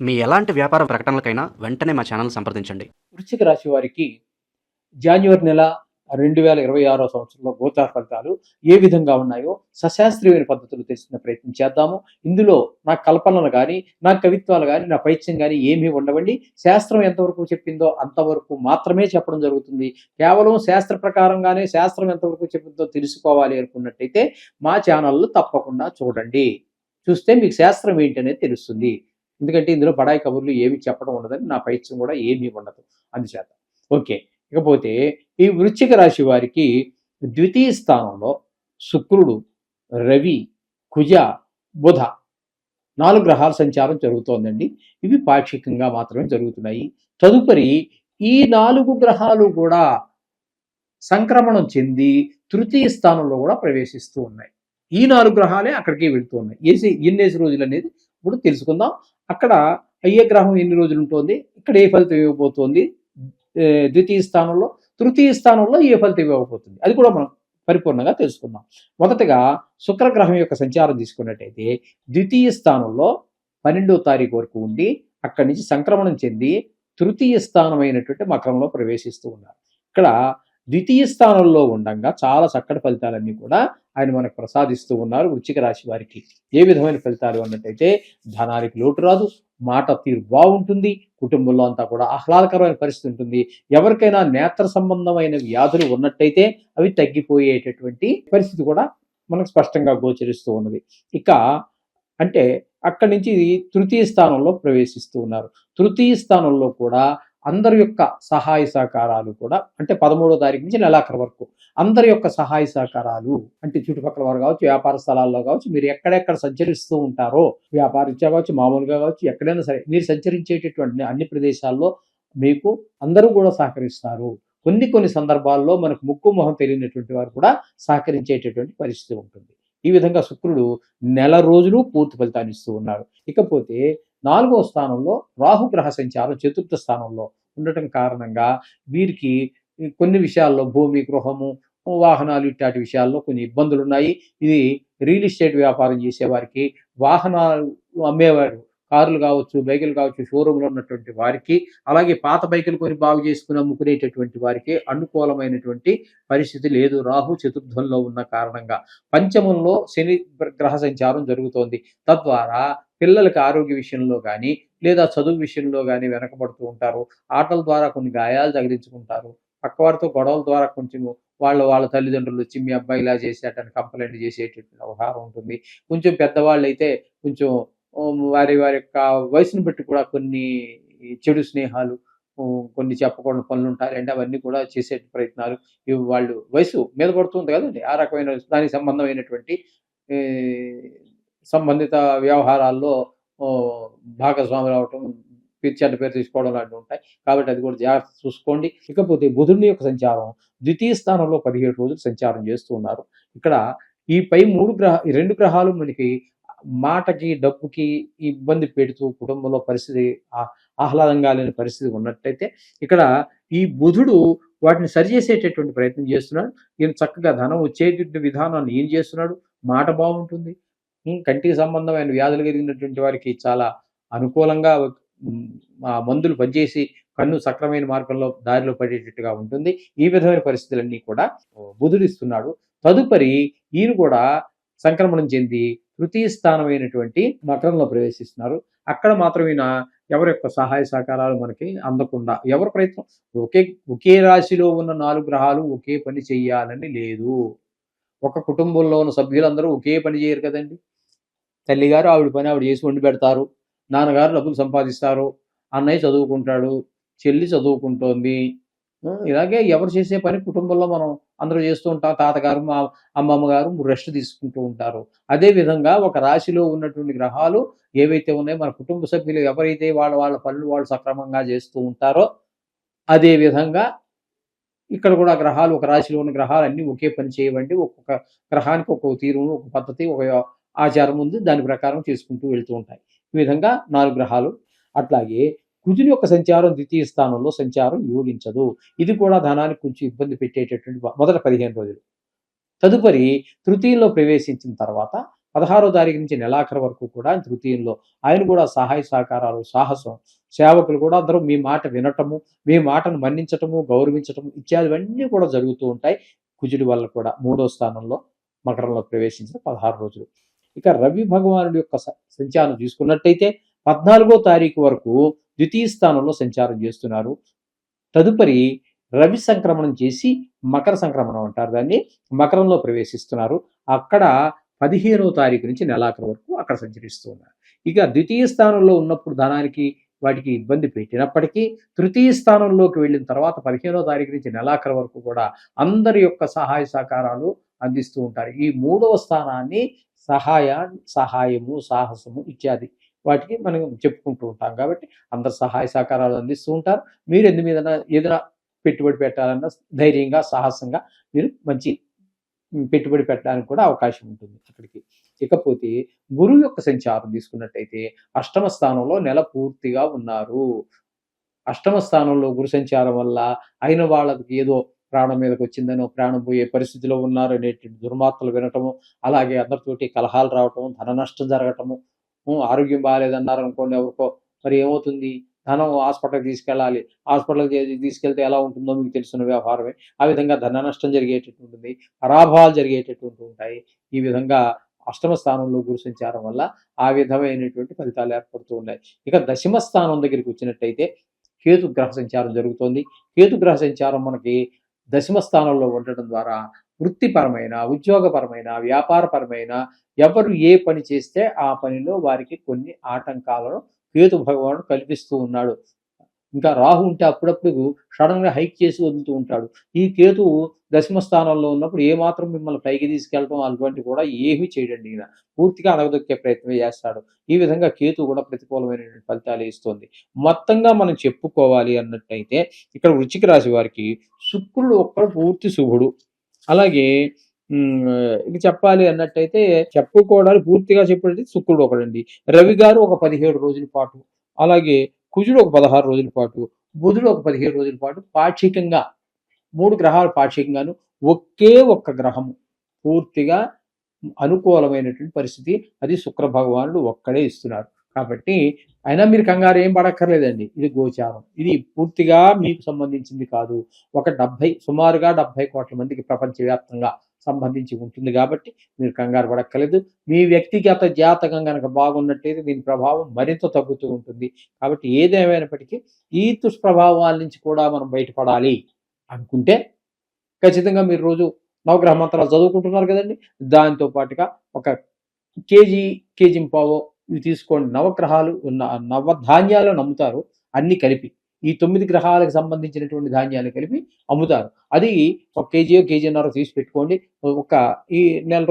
మీ ఎలాంటి వ్యాపార ప్రకటనలకైనా వెంటనే మా ఛానల్ సంప్రదించండి. వృశ్చిక రాశి వారికి జాన్యువరి నెల 2026 సంవత్సరంలో గోచార ఫలితాలు ఏ విధంగా ఉన్నాయో సశాస్త్రీయమైన పద్ధతులు తెలుసుకునే ప్రయత్నం చేద్దాము. ఇందులో నా కల్పనలు కానీ, నా కవిత్వాలు కానీ, నా పైత్యం కానీ ఏమీ ఉండవండి. శాస్త్రం ఎంతవరకు చెప్పిందో అంతవరకు మాత్రమే చెప్పడం జరుగుతుంది. కేవలం శాస్త్ర ప్రకారంగానే శాస్త్రం ఎంతవరకు చెప్పిందో తెలుసుకోవాలి అనుకున్నట్టయితే మా ఛానల్ను తప్పకుండా చూడండి. చూస్తే మీకు శాస్త్రం ఏంటి అనేది తెలుస్తుంది. ఎందుకంటే ఇందులో బడాయి కబుర్లు ఏమి చెప్పడం ఉండదని నా పైత్యం కూడా ఏమీ ఉండదు. అందుచేత ఓకే. ఇకపోతే ఈ వృశ్చిక రాశి వారికి ద్వితీయ స్థానంలో శుక్రుడు, రవి, కుజ, బుధ 4 గ్రహాల సంచారం జరుగుతోందండి. ఇవి పాక్షికంగా మాత్రమే జరుగుతున్నాయి. తదుపరి ఈ 4 గ్రహాలు కూడా సంక్రమణం చెంది తృతీయ స్థానంలో కూడా ప్రవేశిస్తూ ఉన్నాయి. ఈ 4 గ్రహాలే అక్కడికి వెళ్తూ ఉన్నాయి. ఎన్నేసి రోజులు అనేది ఇప్పుడు తెలుసుకుందాం. అక్కడ ఏ గ్రహం ఎన్ని రోజులు ఉంటుంది, ఇక్కడ ఏ ఫలితం ఇవ్వబోతోంది, ద్వితీయ స్థానంలో, తృతీయ స్థానంలో ఏ ఫలితం ఇవ్వబోతుంది, అది కూడా మనం పరిపూర్ణంగా తెలుసుకుందాం. మొదటగా శుక్రగ్రహం యొక్క సంచారం తీసుకున్నట్టయితే ద్వితీయ స్థానంలో 12వ తారీఖు వరకు ఉండి అక్కడి నుంచి సంక్రమణం చెంది తృతీయ స్థానమైనటువంటి మకరంలో ప్రవేశిస్తూ ఉన్నారు. ఇక్కడ ద్వితీయ స్థానంలో ఉండగా చాలా చక్కటి ఫలితాలన్నీ కూడా ఆయన మనకు ప్రసాదిస్తూ ఉన్నారు. వృశ్చిక రాశి వారికి ఏ విధమైన ఫలితాలు అన్నట్టయితే ధనానికి లోటు రాదు, మాట తీరు బాగుంటుంది, కుటుంబంలో అంతా కూడా ఆహ్లాదకరమైన పరిస్థితి ఉంటుంది. ఎవరికైనా నేత్ర సంబంధమైన వ్యాధులు ఉన్నట్టయితే అవి తగ్గిపోయేటటువంటి పరిస్థితి కూడా మనకు స్పష్టంగా గోచరిస్తూ ఉన్నది. ఇక అంటే అక్కడి నుంచి తృతీయ స్థానంలో ప్రవేశిస్తూ ఉన్నారు. తృతీయ స్థానంలో కూడా అందరి యొక్క సహాయ సహకారాలు కూడా అంటే 13వ తారీఖు నుంచి నెలాఖరు వరకు అందరి యొక్క సహాయ సహకారాలు అంటే చుట్టుపక్కల వారు కావచ్చు, వ్యాపార స్థలాల్లో కావచ్చు, మీరు ఎక్కడెక్కడ సంచరిస్తూ ఉంటారో వ్యాపారరీత్యా కావచ్చు, మామూలుగా కావచ్చు, ఎక్కడైనా సరే మీరు సంచరించేటటువంటి అన్ని ప్రదేశాల్లో మీకు అందరూ కూడా సహకరిస్తారు. కొన్ని సందర్భాల్లో మనకు ముక్కు మొహం తెలియనటువంటి వారు కూడా సహకరించేటటువంటి పరిస్థితి ఉంటుంది. ఈ విధంగా శుక్రుడు నెల రోజులు పూర్తి ఫలితాన్ని ఇస్తూ ఉన్నారు. ఇకపోతే 4వ స్థానంలో రాహుగ్రహ సంచారం 4థ స్థానంలో ఉండటం కారణంగా వీరికి కొన్ని విషయాల్లో భూమి, గృహము, వాహనాలు ఇట్లాంటి విషయాల్లో కొన్ని ఇబ్బందులు ఉన్నాయి. ఇది రియల్ ఎస్టేట్ వ్యాపారం చేసేవారికి, వాహనాలు అమ్మేవారు, కార్లు కావచ్చు, బైకులు కావచ్చు, షోరూంలో ఉన్నటువంటి వారికి, అలాగే పాత బైకులు కొని బాగు చేసుకుని అమ్ముకునేటటువంటి వారికి అనుకూలమైనటువంటి పరిస్థితి లేదు. రాహు చతుర్థంలో ఉన్న కారణంగా పంచమంలో శని గ్రహ సంచారం జరుగుతోంది. తద్వారా పిల్లలకి ఆరోగ్య విషయంలో కానీ లేదా చదువు విషయంలో కానీ వెనకబడుతూ ఉంటారు. ఆటల ద్వారా కొన్ని గాయాలు తగిలించుకుంటారు. పక్కవారితో గొడవల ద్వారా కొంచెం వాళ్ళ తల్లిదండ్రులు వచ్చి మీ అబ్బాయి ఇలా చేసేటని కంప్లైంట్ చేసేటటువంటి వ్యవహారం ఉంటుంది. కొంచెం పెద్దవాళ్ళు అయితే కొంచెం వారి యొక్క వయసును బట్టి కూడా కొన్ని చెడు స్నేహాలు, కొన్ని చెప్పకూడని పనులు ఉంటాయండి. అవన్నీ కూడా చేసే ప్రయత్నాలు ఇవి వాళ్ళు వయసు మీద పడుతుంది కదండి. ఆ రకమైన దానికి సంబంధమైనటువంటి ఈ సంబంధిత వ్యవహారాల్లో భాగస్వాములు అవటం, చెడ్డ పేరు తీసుకోవడం లాంటివి ఉంటాయి. కాబట్టి అది కూడా జాగ్రత్త చూసుకోండి. ఇకపోతే బుధుని యొక్క సంచారం ద్వితీయ స్థానంలో 17 రోజులు సంచారం చేస్తూ ఉన్నారు. ఇక్కడ ఈ పై 2 గ్రహాలు మనకి మాటకి, డబ్బుకి ఇబ్బంది పెడుతూ కుటుంబంలో పరిస్థితి ఆహ్లాదంగా లేని పరిస్థితి ఉన్నట్టయితే ఇక్కడ ఈ బుధుడు వాటిని సరిచేసేటటువంటి ప్రయత్నం చేస్తున్నాడు. ఈయన చక్కగా ధనం వచ్చేటువంటి విధానాన్ని ఏం చేస్తున్నాడు, మాట బాగుంటుంది. కంటికి సంబంధమైన వ్యాధులు కలిగినటువంటి వారికి చాలా అనుకూలంగా ఆ మందులు పనిచేసి కన్ను సక్రమైన మార్గంలో దారిలో పడేటట్టుగా ఉంటుంది. ఈ విధమైన పరిస్థితులన్నీ కూడా బుధుడు ఇస్తున్నాడు. తదుపరి ఈయన కూడా సంక్రమణం చెంది తృతీయ స్థానమైనటువంటి మకరంలో ప్రవేశిస్తున్నారు. అక్కడ మాత్రం ఈయన ఎవరి యొక్క సహాయ సహకారాలు మనకి అందకుండా, ఎవరి ప్రయత్నం ఒకే రాశిలో ఉన్న 4 గ్రహాలు ఒకే పని చెయ్యాలని లేదు. ఒక కుటుంబంలో ఉన్న సభ్యులందరూ ఒకే పని చేయరు కదండి. తల్లిగారు ఆవిడ పని ఆవిడ చేసి వండి పెడతారు, నాన్నగారు డబ్బులు సంపాదిస్తారు, అన్నయ్య చదువుకుంటాడు, చెల్లి చదువుకుంటోంది. ఇలాగే ఎవరు చేసే పని కుటుంబంలో మనం అందరూ చేస్తూ ఉంటాం. తాతగారు, మా అమ్మమ్మ గారు రెస్ట్ తీసుకుంటూ ఉంటారు. అదే విధంగా ఒక రాశిలో ఉన్నటువంటి గ్రహాలు ఏవైతే ఉన్నాయో మన కుటుంబ సభ్యులు ఎవరైతే వాళ్ళ పనులు వాళ్ళు సక్రమంగా చేస్తూ ఉంటారో అదే విధంగా ఇక్కడ కూడా గ్రహాలు, ఒక రాశిలో ఉన్న గ్రహాలు అన్నీ ఒకే పని చేయవండి. ఒక్కొక్క గ్రహానికి ఒక్కొక్క తీరు, ఒక పద్ధతి, ఒక ఆచారం ఉంది. దాని ప్రకారం చేసుకుంటూ వెళ్తూ ఉంటాయి. ఈ విధంగా 4 గ్రహాలు. అట్లాగే కుజుని యొక్క సంచారం ద్వితీయ స్థానంలో సంచారం యోగించదు. ఇది కూడా ధనానికి కొంచెం ఇబ్బంది పెట్టేటటువంటి మొదటి 15 రోజులు. తదుపరి తృతీయంలో ప్రవేశించిన తర్వాత 16వ తారీఖు నుంచి నెలాఖరు వరకు కూడా తృతీయంలో ఆయన కూడా సహాయ సహకారాలు, సాహసం, సేవకులు కూడా అందరూ మీ మాట వినటము, మీ మాటను మన్నించటము, గౌరవించటము ఇత్యాదివన్నీ కూడా జరుగుతూ ఉంటాయి. కుజుడి వల్ల కూడా 3వ స్థానంలో మకరంలో ప్రవేశించిన 16 రోజులు. ఇక రవి భగవానుడి యొక్క సంచారం చూసుకున్నట్టయితే 14వ తారీఖు వరకు ద్వితీయ స్థానంలో సంచారం చేస్తున్నారు. తదుపరి రవి సంక్రమణం చేసి మకర సంక్రమణం అంటారు దాన్ని, మకరంలో ప్రవేశిస్తున్నారు. అక్కడ 15వ తారీఖు నుంచి నెలాఖరు వరకు అక్కడ సంచరిస్తూ ఉన్నారు. ఇక ద్వితీయ స్థానంలో ఉన్నప్పుడు ధనానికి వాటికి ఇబ్బంది పెట్టినప్పటికీ తృతీయ స్థానంలోకి వెళ్ళిన తర్వాత 15వ తారీఖు నుంచి నెలాఖరు వరకు కూడా అందరి యొక్క సహాయ సహకారాలు అందిస్తూ ఉంటారు. ఈ 3వ స్థానాన్ని సహాయము, సాహసము ఇత్యాది వాటికి మనం చెప్పుకుంటూ ఉంటాం కాబట్టి అందరు సహాయ సహకారాలు అందిస్తూ ఉంటారు. మీరు ఎందు మీద ఏదైనా పెట్టుబడి పెట్టాలన్నా ధైర్యంగా, సాహసంగా మీరు మంచి పెట్టుబడి పెట్టడానికి కూడా అవకాశం ఉంటుంది అక్కడికి. ఇకపోతే గురువు యొక్క సంచారం తీసుకున్నట్టయితే 8వ స్థానంలో నెల పూర్తిగా ఉన్నారు. 8వ స్థానంలో గురు సంచారం వల్ల అయిన వాళ్ళకి ఏదో ప్రాణం మీదకి వచ్చిందనో, ప్రాణం పోయే పరిస్థితిలో ఉన్నారు అనేటువంటి దుర్మార్తలు వినటము, అలాగే అందరితోటి కలహాలు రావటము, ధన నష్టం జరగటము, ఆరోగ్యం బాగాలేదన్నారు అనుకోండి ఎవరికో, మరి ఏమవుతుంది, ధనం హాస్పిటల్కి తీసుకెళ్ళాలి, హాస్పిటల్కి తీసుకెళ్తే ఎలా ఉంటుందో మీకు తెలిసిన వ్యవహారమే. ఆ విధంగా ధన నష్టం జరిగేటట్టు ఉంటుంది, పరాభవాలు జరిగేటటువంటి ఉంటాయి. ఈ విధంగా 8వ స్థానంలో గురు సంచారం వల్ల ఆ విధమైనటువంటి ఫలితాలు ఏర్పడుతూ ఉన్నాయి. ఇక 10వ స్థానం దగ్గరికి వచ్చినట్టయితే కేతు గ్రహ సంచారం జరుగుతోంది. కేతు గ్రహ సంచారం మనకి 10వ స్థానంలో ఉండటం ద్వారా వృత్తిపరమైన, ఉద్యోగపరమైన, వ్యాపారపరమైన ఎవరు ఏ పని చేస్తే ఆ పనిలో వారికి కొన్ని ఆటంకాలను కేతు భగవానుడు కల్పిస్తూ ఉన్నాడు. ఇంకా రాహు ఉంటే అప్పుడప్పుడు సడన్గా హైక్ చేసి వదులుతూ ఉంటాడు. ఈ కేతువు 10వ స్థానంలో ఉన్నప్పుడు ఏమాత్రం మిమ్మల్ని పైకి తీసుకెళ్ళడం అటువంటి కూడా ఏమీ చేయడండి. ఈయన పూర్తిగా అణగదొక్కే ప్రయత్నం చేస్తాడు. ఈ విధంగా కేతు కూడా ప్రతికూలమైనటువంటి ఫలితాలు ఇస్తుంది. మొత్తంగా మనం చెప్పుకోవాలి అన్నట్టయితే ఇక్కడ వృశ్చిక రాశి వారికి శుక్రుడు ఒక్కడు పూర్తి శుభుడు. అలాగే ఇక చెప్పాలి అన్నట్టయితే చెప్పుకోవడానికి పూర్తిగా చెప్పండి శుక్రుడు ఒకడండి, రవి గారు ఒక 17 రోజుల పాటు, అలాగే కుజుడు ఒక 16 రోజుల పాటు, బుధుడు ఒక 17 రోజుల పాటు పాక్షికంగా 3 గ్రహాలు పాక్షికంగాను, ఒకే ఒక్క గ్రహము పూర్తిగా అనుకూలమైనటువంటి పరిస్థితి, అది శుక్ర భగవానుడు ఒక్కడే ఇస్తున్నారు. కాబట్టి అయినా మీరు కంగారు ఏం పడక్కర్లేదండి. ఇది గోచారం, ఇది పూర్తిగా మీకు సంబంధించింది కాదు. సుమారుగా 70 కోట్ల మందికి ప్రపంచవ్యాప్తంగా సంబంధించి ఉంటుంది కాబట్టి మీరు కంగారు పడక్కర్లేదు. మీ వ్యక్తిగత జాతకం కనుక బాగున్నట్టయితే దీని ప్రభావం మరింత తగ్గుతూ ఉంటుంది. కాబట్టి ఏదేమైనప్పటికీ ఈ దుష్ప్రభావాల నుంచి కూడా మనం బయటపడాలి అనుకుంటే ఖచ్చితంగా మీరు రోజు నవగ్రహ మంత్రాలు చదువుకుంటున్నారు కదండి, దాంతో పాటుగా ఒక కేజీ పావో ఇవి తీసుకోండి. నవగ్రహాలు నవధాన్యాలు అమ్ముతారు, అన్ని కలిపి ఈ 9 గ్రహాలకు సంబంధించినటువంటి ధాన్యాలు కలిపి అమ్ముతారు. అది 1 కేజీన్నర తీసి పెట్టుకోండి. ఈ నెల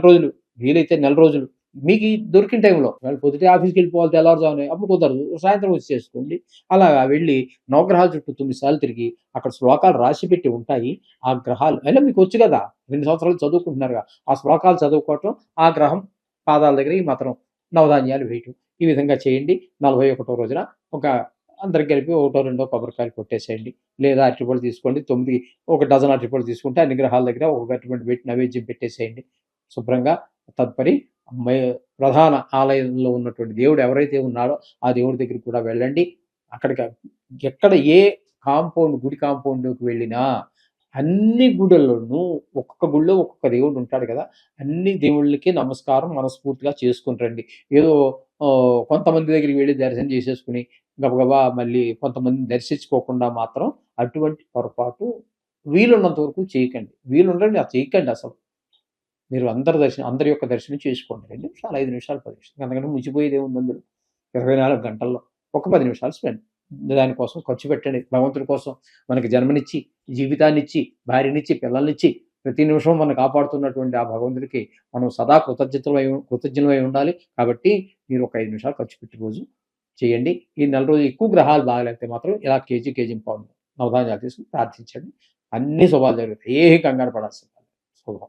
రోజులు వీలైతే నెల రోజులు మీకు దొరికిన టైంలో పొద్దుటే ఆఫీస్కి వెళ్ళిపోవాలి, తెల్లవారుజామునే, అప్పుడు కుదరదు, సాయంత్రం వచ్చి చేసుకోండి. అలాగా వెళ్ళి నవగ్రహాల చుట్టూ 9 సార్లు తిరిగి అక్కడ శ్లోకాలు రాసి పెట్టి ఉంటాయి. ఆ గ్రహాలు అయినా మీకు వచ్చు కదా, 2 సంవత్సరాలు చదువుకుంటున్నారుగా, ఆ శ్లోకాలు చదువుకోవటం, ఆ గ్రహం పాదాల దగ్గర ఈ మాత్రం నవధాన్యాలు వేయటం, ఈ విధంగా చేయండి. 41వ రోజున అందరికి కలిపి 1-2 కొబ్బరికాయలు కొట్టేసేయండి. లేదా అరటిపళ్ళు తీసుకోండి, 1 డజన్ అరటిపళ్ళు తీసుకుంటే అన్ని గ్రహాల దగ్గర ఒక అరటిపండు పెట్టి నైవేద్యం పెట్టేసేయండి శుభ్రంగా. తదుపరి ప్రధాన ఆలయంలో ఉన్నటువంటి దేవుడు ఎవరైతే ఉన్నాడో ఆ దేవుడి దగ్గరికి కూడా వెళ్ళండి. అక్కడికి ఎక్కడ ఏ గుడి కాంపౌండ్లోకి వెళ్ళినా అన్ని గుడుల్లోనూ ఒక్కొక్క గుడిలో ఒక్కొక్క దేవుడు ఉంటాడు కదా, అన్ని దేవుళ్ళకి నమస్కారం మనస్ఫూర్తిగా చేసుకుని రండి. ఏదో కొంతమంది దగ్గరికి వెళ్ళి దర్శనం చేసేసుకుని గబగబా మళ్ళీ కొంతమందిని దర్శించుకోకుండా మాత్రం అటువంటి పొరపాటు వీలున్నంత వరకు చేయకండి. వీలుండండి అది చేయకండి. అసలు మీరు అందరి యొక్క దర్శనం చేసుకోండి. 2 నిమిషాలు, 5 నిమిషాలు, 10 నిమిషాలు, అంతకంటే ముచ్చిపోయేది ఏముంది అందులో. 24 గంటల్లో ఒక 10 నిమిషాలు స్పెండ్ దానికోసం ఖర్చు పెట్టండి. భగవంతుడి కోసం మనకి జన్మనిచ్చి, జీవితాన్నిచ్చి, భార్యనిచ్చి, పిల్లల్నిచ్చి, ప్రతి నిమిషం మనం కాపాడుతున్నటువంటి ఆ భగవంతుడికి మనం సదా కృతజ్ఞులమై ఉండాలి. కాబట్టి మీరు ఒక 5 నిమిషాలు ఖర్చు పెట్టి రోజు చేయండి. ఈ నెల రోజు ఎక్కువ గ్రహాలు బాగాలేకపోతే మాత్రం ఇలా కేజీ పావు నవధాన్యాలు తీసుకుని ప్రార్థించండి. అన్ని శుభాలు జరుగుతాయి. ఏ కంగారు పడాల్సింది.